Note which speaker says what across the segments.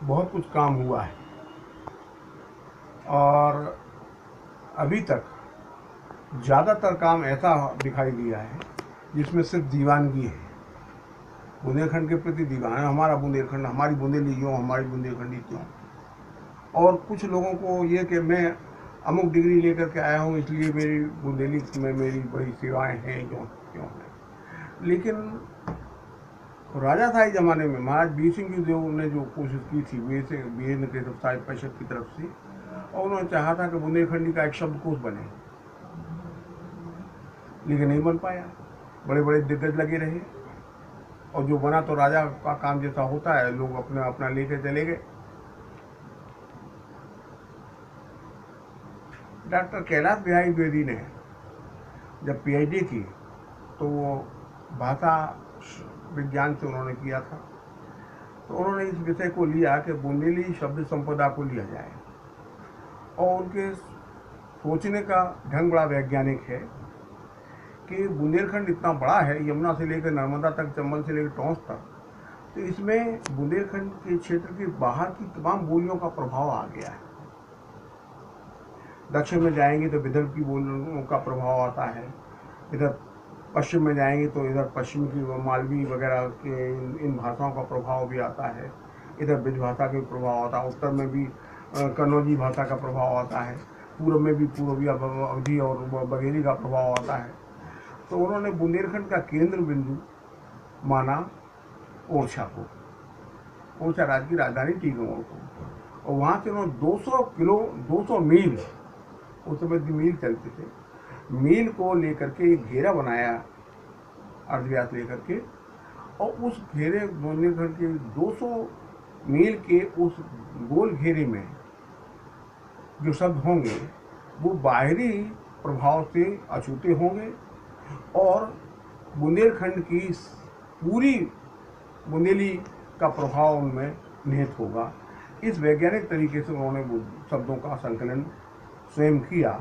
Speaker 1: बहुत कुछ काम हुआ है और अभी तक ज़्यादातर काम ऐसा दिखाई दिया है जिसमें सिर्फ दीवानगी है। बुंदेलखंड के प्रति दीवान है, हमारा बुंदेलखंड, हमारी बुंदेली क्यों, हमारी बुंदेलखंडी क्यों। और कुछ लोगों को ये कि मैं अमुक डिग्री लेकर के आया हूँ इसलिए मेरी बुंदेली में मेरी बड़ी सेवाएं हैं क्यों क्यों हैं। लेकिन राजा शाही ज़माने में महाराज वीर सिंह देव ने जो कोशिश की थी वीर साहित्य परिषद की तरफ से, और उन्होंने चाहा था कि बुंदेलखंडी का एक शब्दकोश बने, लेकिन नहीं बन पाया। बड़े बड़े दिग्गज लगे रहे और जो बना तो राजा का काम जैसा होता है, लोग अपना अपना लेके चले गए। डॉक्टर कैलाश बिहारी द्विवेदी ने जब पीएचडी की तो वो भाषा विज्ञान से उन्होंने किया था, तो उन्होंने इस विषय को लिया कि बुंदेली शब्द संपदा को लिया जाए। और उनके सोचने का ढंग बड़ा वैज्ञानिक है कि बुंदेलखंड इतना बड़ा है, यमुना से लेकर नर्मदा तक, चंबल से लेकर टोंस तक, तो इसमें बुंदेलखंड के क्षेत्र के बाहर की तमाम बोलियों का प्रभाव आ गया है। दक्षिण में जाएंगे तो विदर्भ की बोलियों का प्रभाव आता है, इधर पश्चिम में जाएंगे तो इधर पश्चिम की मालवी वगैरह के इन भाषाओं का प्रभाव भी आता है, इधर ब्रज भाषा का प्रभाव आता है, उत्तर में भी कन्नौजी भाषा का प्रभाव आता है, पूर्व में भी पूर्वी अवधी और बघेली का प्रभाव आता है। तो उन्होंने बुंदेलखंड का केंद्र बिंदु माना ओरछा को, ओरछा राज्य की राजधानी टीकमगढ़ को, और वहाँ से उन्होंने 200 मील, उस समय मील चलते थे, मील को लेकर के एक घेरा बनाया अर्धव्यास लेकर के, और उस घेरे बुंदेलखंड के 200 मील के उस गोल घेरे में जो शब्द होंगे वो बाहरी प्रभाव से अछूते होंगे और बुंदेलखंड की पूरी बुंदेली का प्रभाव उनमें निहित होगा। इस वैज्ञानिक तरीके से उन्होंने शब्दों का संकलन स्वयं किया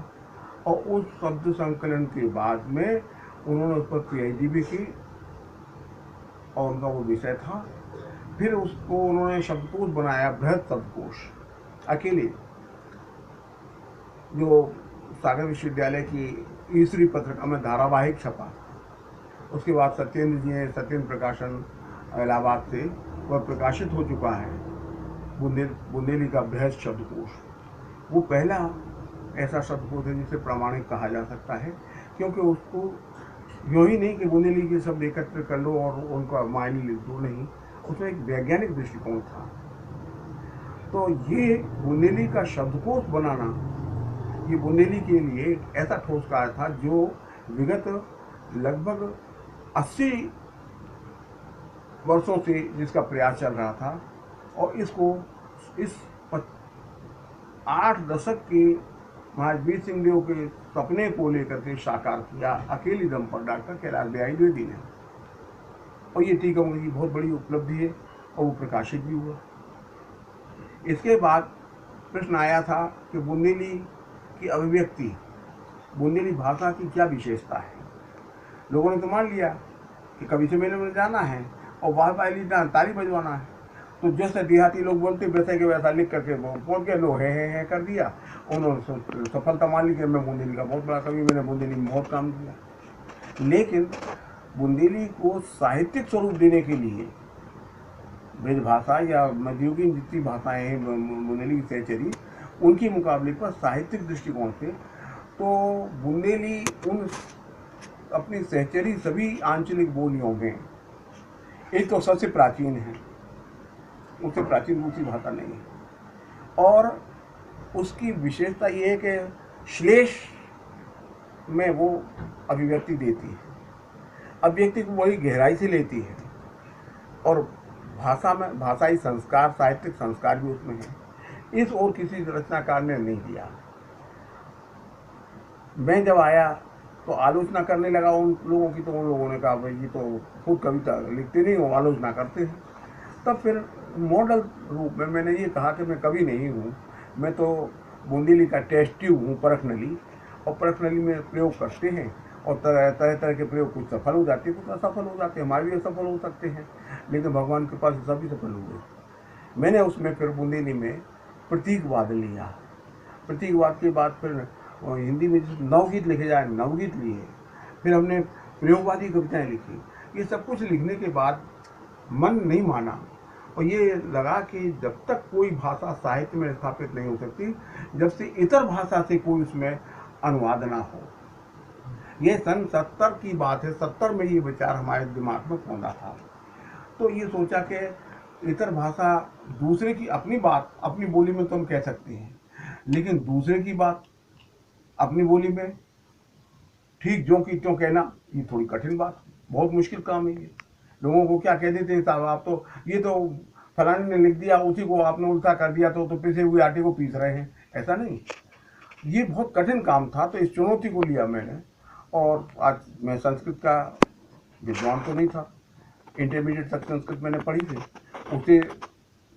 Speaker 1: और उस शब्द संकलन के बाद में उन्होंने उस पर पीएचडी भी की और उनका वो विषय था। फिर उसको उन्होंने शब्दकोश बनाया, बृहद शब्दकोश, अकेले, जो सागर विश्वविद्यालय की ईसरी पत्रिका में धारावाहिक छपा। उसके बाद सत्येंद्र प्रकाशन इलाहाबाद से वह प्रकाशित हो चुका है, बुंदेली का बृहद शब्दकोश। वो पहला ऐसा शब्दकोश है जिसे प्रामाणिक कहा जा सकता है, क्योंकि उसको यूँ ही नहीं कि बुंदेली के शब्द एकत्र कर लो और उनका मायने लिख दो, नहीं, उसमें एक वैज्ञानिक दृष्टिकोण था। तो ये बुंदेली का शब्दकोश बनाना, ये बुंदेली के लिए एक ऐसा ठोस कार्य था जो विगत लगभग 80 वर्षों से जिसका प्रयास चल रहा था, और इसको इस 8 दशक के महाराज वीर सिंह देव के सपने को लेकर के साकार किया अकेली दम पर डॉक्टर कैलाश बिहारी द्विवेदी ने, और ये टीकमगढ़ की बहुत बड़ी उपलब्धि है और वो प्रकाशित भी हुआ। इसके बाद प्रश्न आया था कि बुंदेली की अभिव्यक्ति, बुंदेली भाषा की क्या विशेषता है। लोगों ने तो मान लिया कि कवि से मेले में जाना है और वाह वाली ताली बजवाना है, तो जैसे देहाती लोग बोलते वैसे के वैसा लिख करके बोल के लो है कर दिया। उन्होंने सफलता मान ली कि मैं बुंदेली का बहुत बड़ा कवि, मैंने बुंदेली में बहुत काम किया। लेकिन बुंदेली को साहित्यिक स्वरूप देने के लिए ब्रज भाषा या मध्ययुगीन जितनी भाषाएं हैं बुंदेली की सहचरी, उनकी मुकाबले पर साहित्यिक दृष्टिकोण से तो बुंदेली उन अपनी सहचरी सभी आंचलिक बोलियों में एक तो सबसे प्राचीन है, उससे प्राचीन दूसरी भाषा नहीं है, और उसकी विशेषता ये है कि श्लेष में वो अभिव्यक्ति देती है, अभिव्यक्ति को वही गहराई से लेती है, और भाषा में भाषाई संस्कार, साहित्यिक संस्कार भी उसमें है। इस ओर किसी रचनाकार ने नहीं दिया। मैं जब आया तो आलोचना करने लगा उन लोगों की, तो उन लोगों ने कहा भाई ये तो खुद कविता लिखते नहीं हो, आलोचना करते हैं। तब फिर मॉडल रूप में मैंने ये कहा कि मैं कवि नहीं हूँ, मैं तो बुंदेली का टेस्ट ट्यूब हूँ, परखनली, और परखनली में प्रयोग करते हैं और तरह तरह के प्रयोग कुछ सफल हो जाते हैं, कुछ असफल हो जाते हैं, हमारे भी असफल हो सकते हैं, लेकिन भगवान के पास सभी सफल हो गए। मैंने उसमें फिर बुंदेली में प्रतीकवाद लिया। प्रतीकवाद के बाद फिर हिंदी में नवगीत लिखे जाए, नवगीत लिए। फिर हमने प्रयोगवादी कविताएं लिखी। ये सब कुछ लिखने के बाद मन नहीं माना और ये लगा कि जब तक कोई भाषा साहित्य में स्थापित नहीं हो सकती, जब से इतर भाषा से कोई उसमें अनुवाद ना हो। ये सन 70 की बात है, 70 में ये विचार हमारे दिमाग में पहुंचा था। तो ये सोचा कि इतर भाषा, दूसरे की अपनी बात अपनी बोली में तो हम कह सकते हैं, लेकिन दूसरे की बात अपनी बोली में ठीक जो कि त्यों कहना, ये थोड़ी कठिन बात, बहुत मुश्किल काम है ये। लोगों को क्या कह देते हैं साहब, आप तो ये तो फलाने ने लिख दिया, उसी को आपने उल्टा कर दिया, तो पिसे हुए आटे को पीस रहे हैं। ऐसा नहीं, ये बहुत कठिन काम था। तो इस चुनौती को लिया मैंने। और आज मैं संस्कृत का विद्वान तो नहीं था, इंटरमीडिएट तक संस्कृत मैंने पढ़ी थी, उसे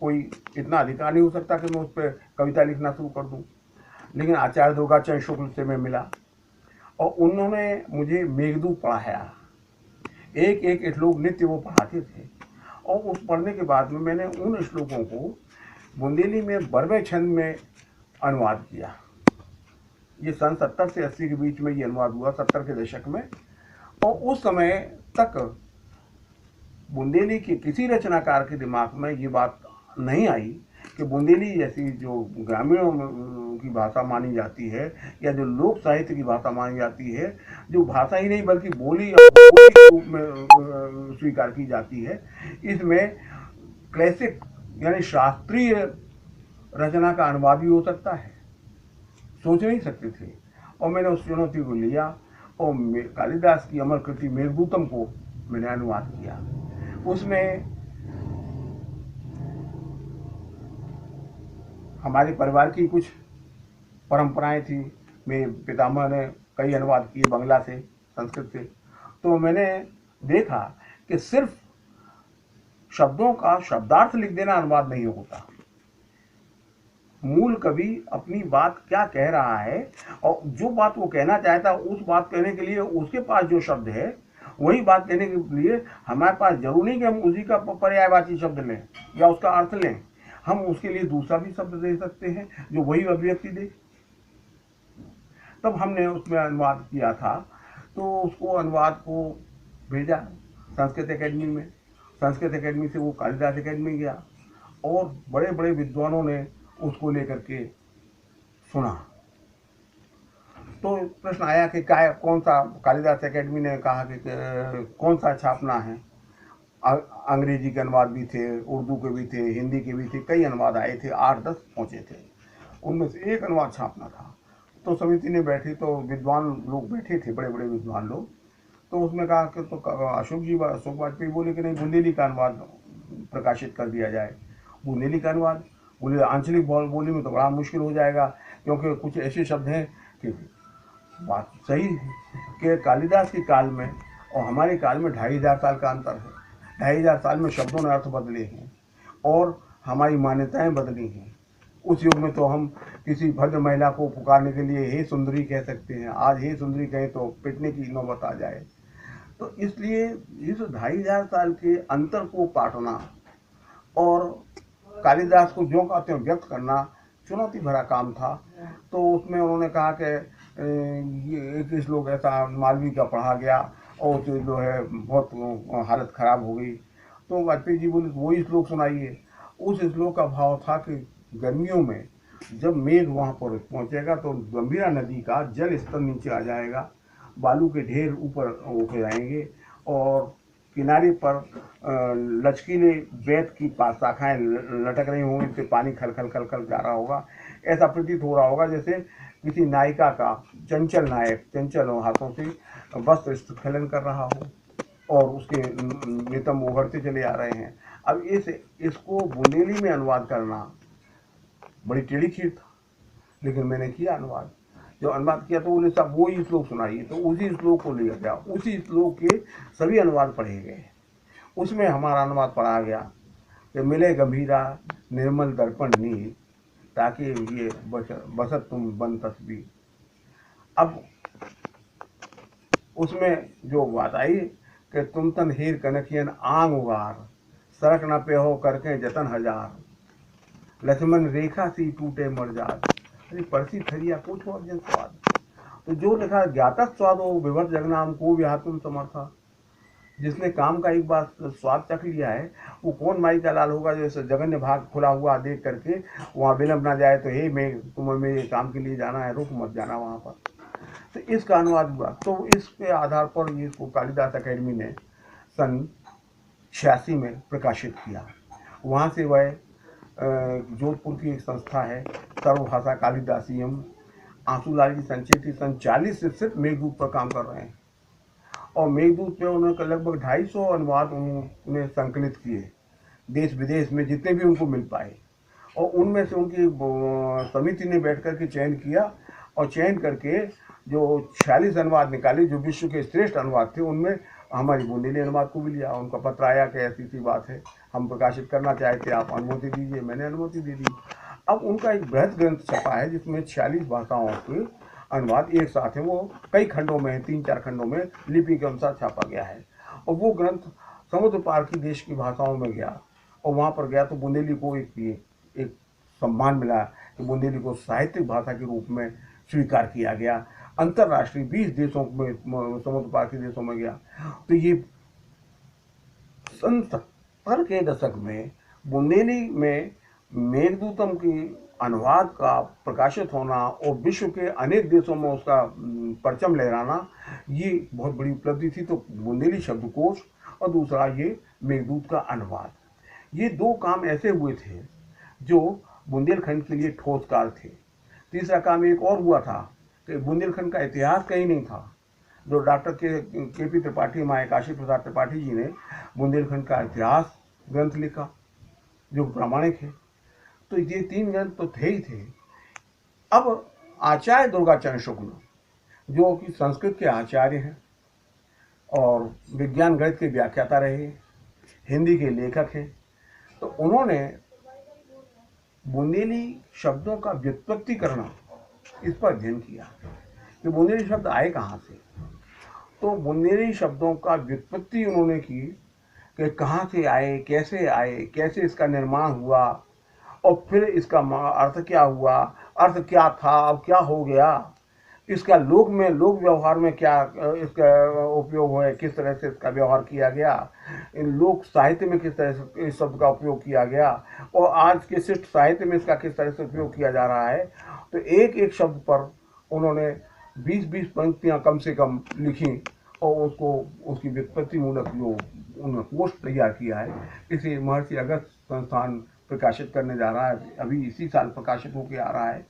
Speaker 1: कोई इतना अधिकार नहीं हो सकता कि मैं उस पर कविता लिखना शुरू कर दूं। लेकिन आचार्य दुर्गाचरण शुक्ल से मैं मिला और उन्होंने मुझे मेघदूत पढ़ाया। एक एक श्लोक नित्य वो पढ़ाते थे। और उस पढ़ने के बाद में मैंने उन श्लोकों को बुंदेली में बरवे छंद में अनुवाद किया। ये सन 70 से 80 के बीच में ये अनुवाद हुआ, 70 के दशक में। और उस समय तक बुंदेली के किसी रचनाकार के दिमाग में ये बात नहीं आई कि बुंदेली जैसी जो ग्रामीणों की भाषा मानी जाती है या जो लोक साहित्य की भाषा मानी जाती है, जो भाषा ही नहीं बल्कि बोली और बोली के रूप में स्वीकार की जाती है, इसमें क्लासिक यानी शास्त्रीय रचना का अनुवाद भी हो सकता है। सोच नहीं सकते थे। और मैंने उस चुनौती को लिया और कालिदास की अमर कृति मेघदूतम को मैंने अनुवाद किया। उसमें हमारे परिवार की कुछ परंपराएं थी। मेरे पितामह ने कई अनुवाद किए बंगला से, संस्कृत से। तो मैंने देखा कि सिर्फ शब्दों का शब्दार्थ लिख देना अनुवाद नहीं होता। मूल कवि अपनी बात क्या कह रहा है और जो बात वो कहना चाहता है, उस बात कहने के लिए उसके पास जो शब्द है, वही बात कहने के लिए हमारे पास जरूर नहीं कि हम उसी का पर्यायवाची शब्द लें या उसका अर्थ लें। हम उसके लिए दूसरा भी शब्द दे सकते हैं जो वही अभिव्यक्ति दे। तब हमने उसमें अनुवाद किया था। तो उसको अनुवाद को भेजा संस्कृत एकेडमी में। संस्कृत एकेडमी से वो कालिदास एकेडमी गया और बड़े बड़े विद्वानों ने उसको लेकर के सुना। तो प्रश्न आया कि क्या, कौन सा, कालिदास एकेडमी ने कहा कि कौन सा छापना है। अंग्रेजी के अनुवाद भी थे, उर्दू के भी थे, हिंदी के भी थे, कई अनुवाद आए थे, 8-10 पहुँचे थे। उनमें से एक अनुवाद छापना था। तो समिति ने बैठी, तो विद्वान लोग बैठे थे, बड़े बड़े विद्वान लोग। तो उसमें कहा कि तो अशोक वाजपेयी बोले कि नहीं, बुंदेली का अनुवाद प्रकाशित कर दिया जाए। बुंदेली का अनुवाद, बोले आंचलिक बोली में तो बड़ा मुश्किल हो जाएगा, क्योंकि कुछ ऐसे शब्द हैं कि बात सही है कि कालिदास के काल में और हमारे काल में 2500 साल का अंतर है। 2500 साल में शब्दों ने अर्थ बदले हैं और हमारी मान्यताएं बदली हैं। उस युग में तो हम किसी भद्र महिला को पुकारने के लिए हे सुंदरी कह सकते हैं, आज हे सुंदरी कहें तो पिटने की नौबत आ जाए। तो इसलिए इस 2500 साल के अंतर को काटना और कालिदास को जो कहते हैं व्यक्त करना चुनौती भरा काम था। तो उसमें उन्होंने कहा कि ये एक श्लोक ऐसा मालवी का पढ़ा गया और जो है बहुत हालत ख़राब हो गई। तो वाजपेयी जी बोले वही श्लोक सुनाइए। उस श्लोक का भाव था कि गर्मियों में जब मेघ वहाँ पर पहुँचेगा तो गंभीरा नदी का जल स्तर नीचे आ जाएगा, बालू के ढेर ऊपर उठ जाएंगे और किनारे पर लचकीले बेत की शाखाएं लटक रही होंगी, इससे पानी खल खल खल खल जा रहा होगा। ऐसा प्रतीत हो रहा होगा जैसे किसी नायिका का चंचल नायक चंचल हाथों से वस्त्र स्खलन कर रहा हो और उसके नितंब उभरते चले आ रहे हैं। अब इसको बुंदेली में अनुवाद करना बड़ी टेढ़ी खीर था, लेकिन मैंने किया अनुवाद। जब अनुवाद किया तो उन्हें सब वही श्लोक सुनाइए, तो उसी श्लोक को लिया गया, उसी श्लोक के सभी अनुवाद पढ़े गए। उसमें हमारा अनुवाद पढ़ा गया कि मिले गंभीरा निर्मल दर्पण नीर, ताकि ये बसत तुम बन तस्वीर। अब उसमें जो बात आई कि तुम तन हीर कनकियन आंग उगार, सरक न पे हो करके जतन हजार, लक्ष्मण रेखा सी टूटे मर्जाद, अरे परसी थरिया कुछ और जन स्वाद। तो जो लिखा ज्ञाता स्वाद हो विवर्त जगनाम को व्याहतुम समर्था, जिसने काम का एक बार स्वाद चख लिया है वो कौन माई का लाल होगा जो जगन्य भाग खुला हुआ देख करके वहाँ विलंब ना जाए। तो हे मैं तुम्हें मेरे काम के लिए जाना है, रुक मत जाना वहाँ पर। तो इसका अनुवाद हुआ। तो इसके आधार पर ये इसको कालिदास अकेडमी ने सन 86 में प्रकाशित किया। वहाँ से वह जोधपुर की एक संस्था है सर्वभाषा कालिदासियम, आंसूलाल की संचेती सन 40 से सिर्फ मेघदूत पर काम कर रहे हैं। और मेघदूत पे उन्होंने लगभग 250 अनुवाद उन्होंने संकलित किए देश विदेश में जितने भी उनको मिल पाए। और उनमें से उनकी समिति ने बैठ कर के चयन किया और चयन करके जो 46 अनुवाद निकाले जो विश्व के श्रेष्ठ अनुवाद थे, उनमें हमारी बुंदेली अनुवाद को भी लिया। उनका पत्र आया कि ऐसी सी बात है, हम प्रकाशित करना चाहते, आप अनुमति दीजिए। मैंने अनुमति दे दी। अब उनका एक बृहद ग्रंथ छपा है जिसमें 46 भाषाओं के अनुवाद एक साथ है। वो कई खंडों में 3-4 खंडों में लिपि के अनुसार छापा गया है। और वो ग्रंथ समुद्र पार की देश की भाषाओं में गया और वहाँ पर गया तो बुंदेली को एक सम्मान मिला कि बुंदेली को साहित्यिक भाषा के रूप में स्वीकार किया गया। अंतर्राष्ट्रीय 20 देशों में समुद्र पार के देशों में गया। तो ये सन 70 के दशक में बुंदेली में मेघदूतम की अनुवाद का प्रकाशित होना और विश्व के अनेक देशों में उसका परचम लहराना, ये बहुत बड़ी उपलब्धि थी। तो बुंदेली शब्दकोश और दूसरा ये मेघदूत का अनुवाद, ये दो काम ऐसे हुए थे जो बुंदेलखंड के लिए ठोस कार्य थे। तीसरा काम एक और हुआ था कि बुंदेलखंड का इतिहास कहीं नहीं था। जो डॉक्टर के पी त्रिपाठी, माया काशी प्रसाद त्रिपाठी जी ने बुंदेलखंड का इतिहास ग्रंथ लिखा जो प्रामाणिक है। तो ये 3 ग्रंथ तो थे ही थे। अब आचार्य दुर्गाचरण शुक्ल जो कि संस्कृत के आचार्य हैं और विज्ञान गणित के व्याख्याता रहे, हिंदी के लेखक हैं, तो उन्होंने बुंदेली शब्दों का व्युत्पत्ति करना इस पर अध्ययन किया कि बुंदेली शब्द आए कहाँ से। तो बुंदेली शब्दों का व्युत्पत्ति उन्होंने की कि कहाँ से आए, कैसे इसका निर्माण हुआ और फिर इसका अर्थ क्या हुआ, अर्थ क्या था, अब क्या हो गया, इसका लोक व्यवहार में क्या इसका उपयोग है, किस तरह से इसका व्यवहार किया गया, लोक साहित्य में किस तरह से इस शब्द का उपयोग किया गया और आज के शिष्ट साहित्य में इसका किस तरह से उपयोग किया जा रहा है। तो एक एक शब्द पर उन्होंने 20-20 पंक्तियाँ कम से कम लिखी और उसकी व्युत्पत्ति मूलक जो उन्होंने कोश तैयार किया है, इसे महर्षि अगस्त संस्थान प्रकाशित करने जा रहा है, अभी इसी साल प्रकाशित होकर आ रहा है।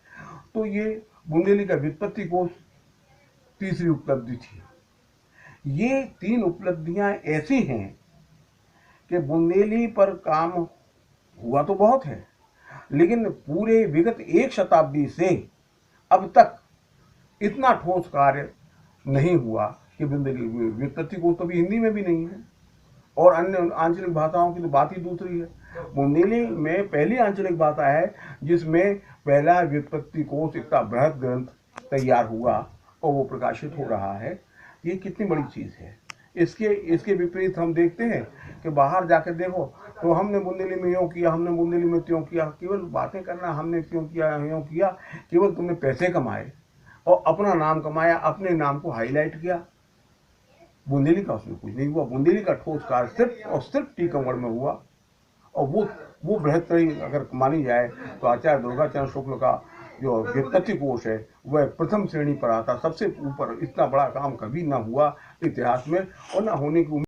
Speaker 1: तो ये बुंदेली का व्युत्पत्ति कोश तीसरी उपलब्धि थी। ये 3 उपलब्धियां ऐसी हैं कि बुंदेली पर काम हुआ तो बहुत है, लेकिन पूरे विगत 1 शताब्दी से अब तक इतना ठोस कार्य नहीं हुआ कि बुंदेली व्युत्पत्ति कोश तो भी हिंदी में भी नहीं है और अन्य आंचलिक भाषाओं की तो बात ही दूसरी है। बुंदेली में पहली आंचलिक भाषा है जिसमें पहला व्युत्पत्ति कोश इतना बृहद ग्रंथ तैयार हुआ और वो प्रकाशित हो रहा है। ये कितनी बड़ी चीज़ है। इसके विपरीत हम देखते हैं कि बाहर जाकर देखो तो हमने बुंदेली में यूँ किया, हमने बुंदेली में त्यों किया, केवल बातें करना, हमने क्यों किया, यूँ किया, केवल तुमने पैसे कमाए और अपना नाम कमाया, अपने नाम को हाईलाइट किया। बुंदेली का उसमें कुछ नहीं हुआ। बुंदेली का ठोस कार्य सिर्फ और सिर्फ टीकमगढ़ में हुआ और वो बृहत्तरी अगर मानी जाए तो आचार्य दुर्गाचरण शुक्ल का जो व्युत्पत्ति कोश है वह प्रथम श्रेणी पर आता, सबसे ऊपर। इतना बड़ा काम कभी ना हुआ इतिहास में और ना होने की